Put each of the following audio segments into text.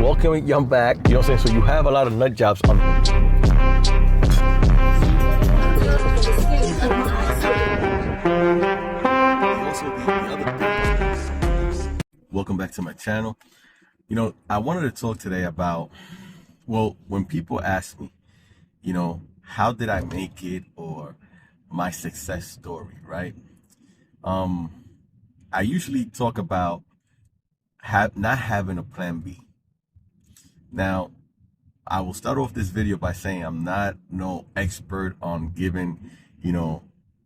welcome you back. You know what I'm saying? So you have a lot of nut jobs on. Welcome back to my channel. You know, I wanted to talk today about, well, when people ask me, you know, how did I make it, or my success story, right? I usually talk about not having a plan B. Now, I will start off this video by saying I'm not no expert on giving, you know,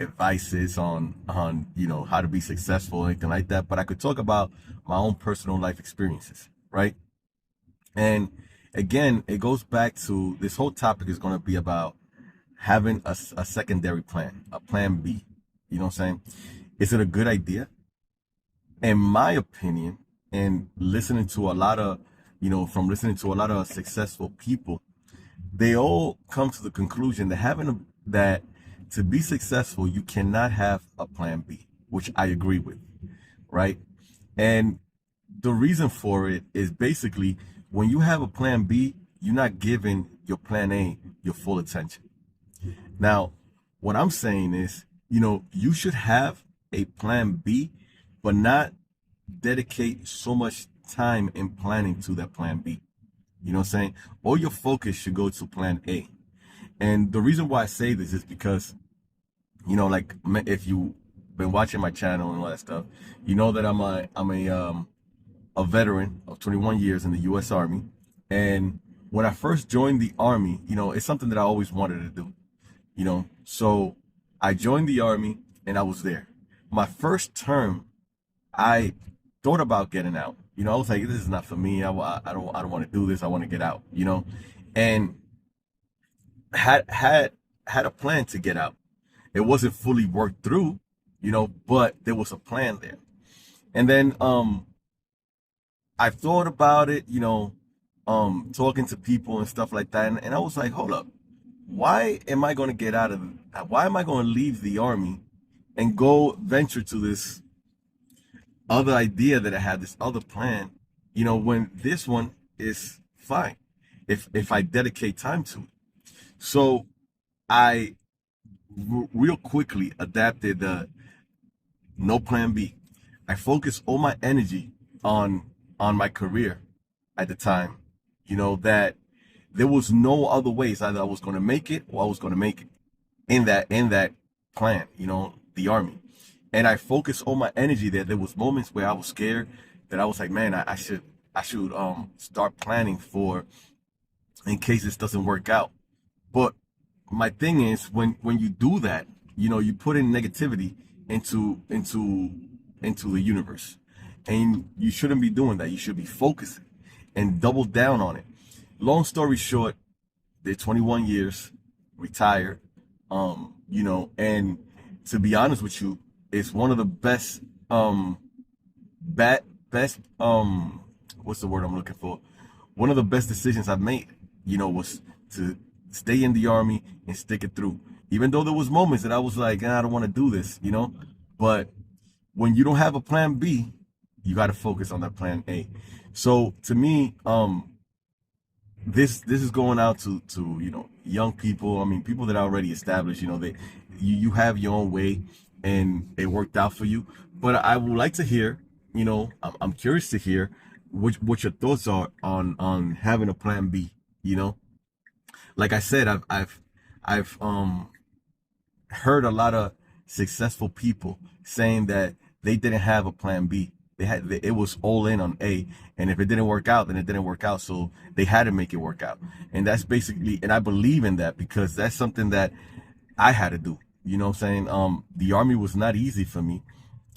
advices on you know, how to be successful or anything like that, but I could talk about my own personal life experiences, right? And again, it goes back to, this whole topic is going to be about having a secondary plan, a plan B. You know what I'm saying? Is it a good idea? In my opinion, and listening to a lot of, you know, from listening to a lot of successful people, they all come to the conclusion that that to be successful, you cannot have a plan B, which I agree with, right? And the reason for it is basically, when you have a plan B, you're not giving your plan A your full attention. Now, what I'm saying is, you know, you should have a plan B, but not dedicate so much time in planning to that plan B. You know what I'm saying? All your focus should go to plan A. And the reason why I say this is because, you know, like, if you've been watching my channel and all that stuff, you know that I'm a veteran of 21 years in the U.S. Army. And when I first joined the Army, you know, it's something that I always wanted to do, you know. So I joined the Army and I was there. My first term, I thought about getting out. You know, I was like, this is not for me. I don't want to do this. I want to get out, you know, and had a plan to get out. It wasn't fully worked through, you know, but there was a plan there. And then I thought about it, you know, talking to people and stuff like that. And I was like, hold up, why am I going to get out of, why am I going to leave the Army and go venture to this other idea that I had, this other plan, you know, when this one is fine if I dedicate time to it? So I real quickly adapted the no plan B. I focused all my energy on my career at the time, you know, that there was no other ways. Either I was going to make it or I was going to make it in that plan, you know, the Army. And I focused all my energy there. There was moments where I was scared, that I was like, man, I should start planning for, in case this doesn't work out. But my thing is, when you do that, you know, you put in negativity into the universe, and you shouldn't be doing that. You should be focusing and double down on it. Long story short, they're 21 years, retired, you know, and to be honest with you, it's one of the best, what's the word I'm looking for? One of the best decisions I've made, you know, was to stay in the Army and stick it through. Even though there was moments that I was like, I don't want to do this, you know, but when you don't have a plan B, you got to focus on that plan A. So to me, this is going out to you know, young people. I mean, people that are already established, you know, you have your own way and it worked out for you. But I would like to hear, you know, I'm curious to hear what your thoughts are on having a plan B. You know, like I said, I've heard a lot of successful people saying that they didn't have a plan B. It was all in on A, and if it didn't work out, then it didn't work out. So they had to make it work out, and that's basically. And I believe in that, because that's something that I had to do. You know what I'm saying? The Army was not easy for me,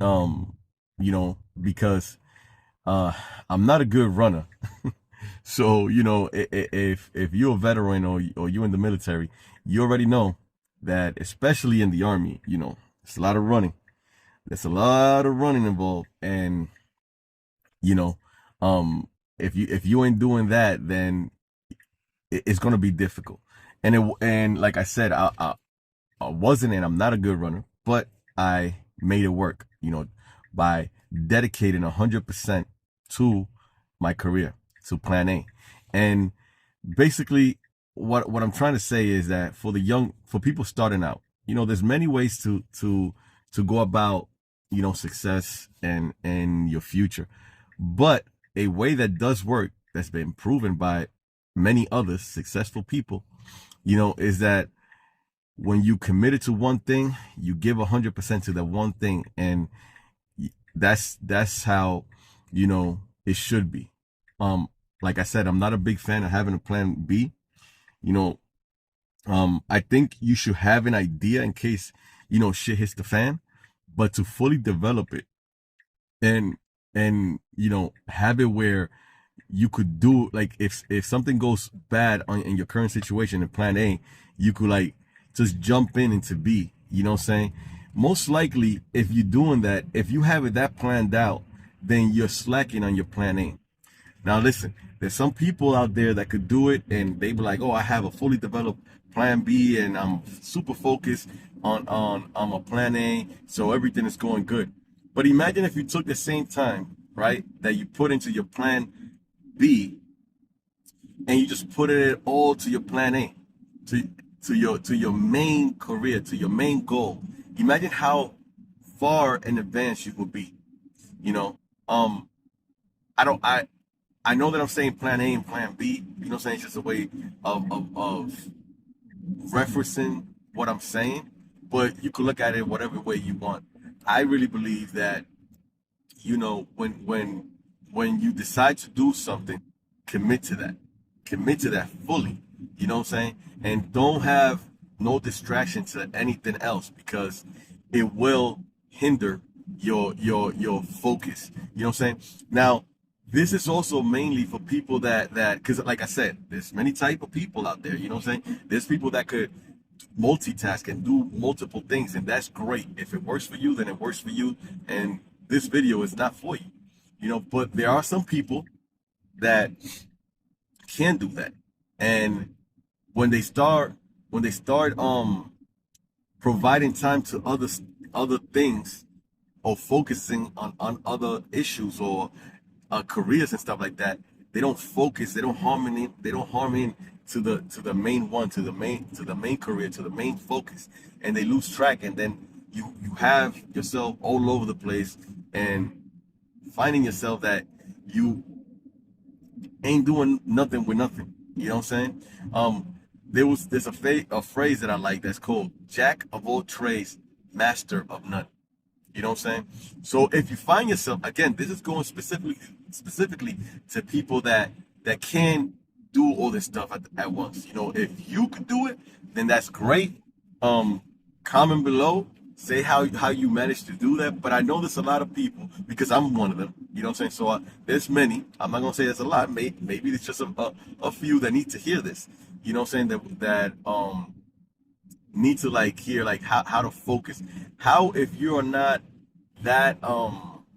you know, because I'm not a good runner. So, you know, if you're a veteran or you're in the military, you already know that, especially in the Army, you know, it's a lot of running. There's a lot of running involved, and you know, if you ain't doing that, then it's gonna be difficult. And like I said, I wasn't, and I'm not a good runner, but I made it work, you know, by dedicating 100% to my career. to plan A. And basically what I'm trying to say is that for people starting out, there's many ways to go about, success and your future. But a way that does work, that's been proven by many other successful people, is that when you committed to one thing, you give 100% to that one thing, and that's how it should be. Um, like I said, I'm not a big fan of having a plan B. You know, I think you should have an idea in case shit hits the fan, but to fully develop it and have it where you could do, like, if something goes bad in your current situation in plan A, you could like just jump into B. You know what I'm saying? Most likely, if you're doing that, if you have it that planned out, then you're slacking on your plan A. Now listen, there's some people out there that could do it and they be like, oh, I have a fully developed plan B and I'm super focused on a plan A, so everything is going good. But imagine if you took the same time, right, that you put into your plan B, and you just put it all to your plan A, to to your main career, to your main goal. Imagine how far in advance you would be. You know, um, I don't I know that I'm saying plan A and plan B. You know what I'm saying? It's just a way of referencing what I'm saying, but you could look at it whatever way you want. I really believe that when you decide to do something, commit to that, commit to that fully. You know what I'm saying? And don't have no distraction to anything else, because it will hinder your focus. You know what I'm saying? Now, this is also mainly for people that because, like I said, there's many type of people out there. You know what I'm saying? There's people that could multitask and do multiple things, and that's great. If it works for you, then it works for you, and this video is not for you. But there are some people that can do that, and when they start providing time to other things, or focusing on other issues, or careers and stuff like that, they don't focus, they don't harm in to the main one, to the main career, to the main focus, and they lose track, and then you have yourself all over the place, and finding yourself that you ain't doing nothing with nothing. You know what I'm saying? There's a phrase that I like that's called "Jack of all trades, master of none." You know what I'm saying? So if you find yourself, again, this is going specifically to people that can do all this stuff at once. If you could do it, then that's great. Comment below, say how you managed to do that. But I know there's a lot of people, because I'm one of them. You know what I'm saying? So there's many. I'm not gonna say there's a lot. Maybe it's just a few that need to hear this. You know what I'm saying? That need to like hear like how to focus. How, if you are not that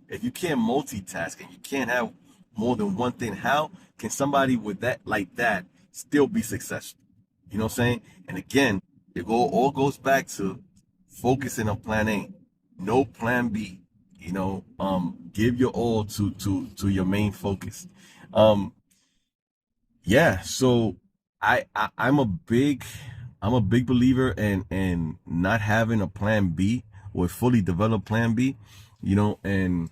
if you can't multitask and you can't have more than one thing, how can somebody with that, like that, still be successful? You know what I'm saying? And again, all goes back to focusing on plan A, no plan B. Give your all to your main focus. Um, yeah, so I'm a big believer in not having a plan B, or a fully developed plan B. And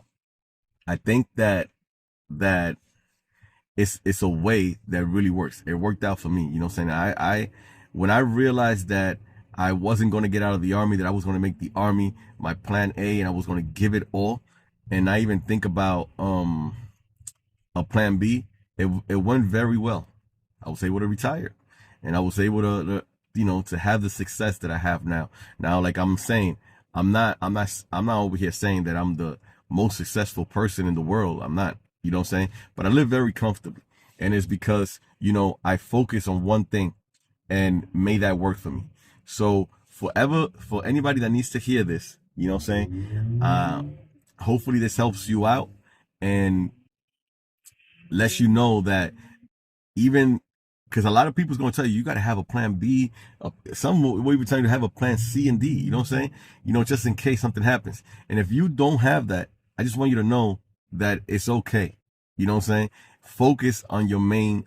I think that it's a way that really works. It worked out for me. You know what I'm saying? I when I realized that I wasn't going to get out of the army, that I was going to make the army my plan A, and I was going to give it all, and not even think about a plan B, it went very well. I was able to retire, and I was able to have the success that I have now. Now, like I'm saying, I'm not over here saying that I'm the most successful person in the world. I'm not. You know what I'm saying? But I live very comfortably, and it's because I focus on one thing and made that work for me. So for anybody that needs to hear this, you know what I'm saying? Hopefully this helps you out and lets you know that, even because a lot of people's going to tell you got to have a plan B. Some will even tell you to have a plan C and D. You know what I'm saying? Just in case something happens. And if you don't have that, I just want you to know that it's okay. You know what I'm saying? focus on your main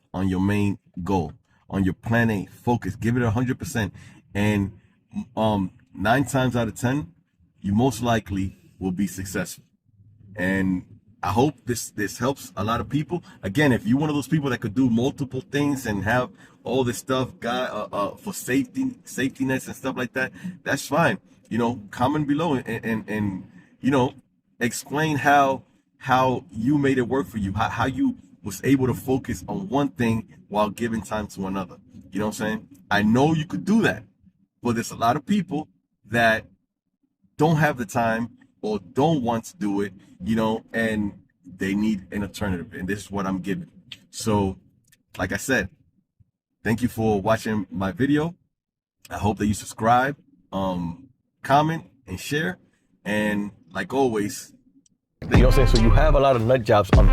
goal, on your plan A. Focus, give it 100%, and 9 times out of 10, you most likely will be successful. And I hope this helps a lot of people. Again, if you're one of those people that could do multiple things and have all this stuff for safety nets and stuff like that, that's fine. Comment below and explain how you made it work for you, how you was able to focus on one thing while giving time to another. You know what I'm saying? I know you could do that, but there's a lot of people that don't have the time or don't want to do it, and they need an alternative. And this is what I'm giving. So, like I said, thank you for watching my video. I hope that you subscribe, comment, and share. And like always, you know what I'm saying? So you have a lot of nut jobs on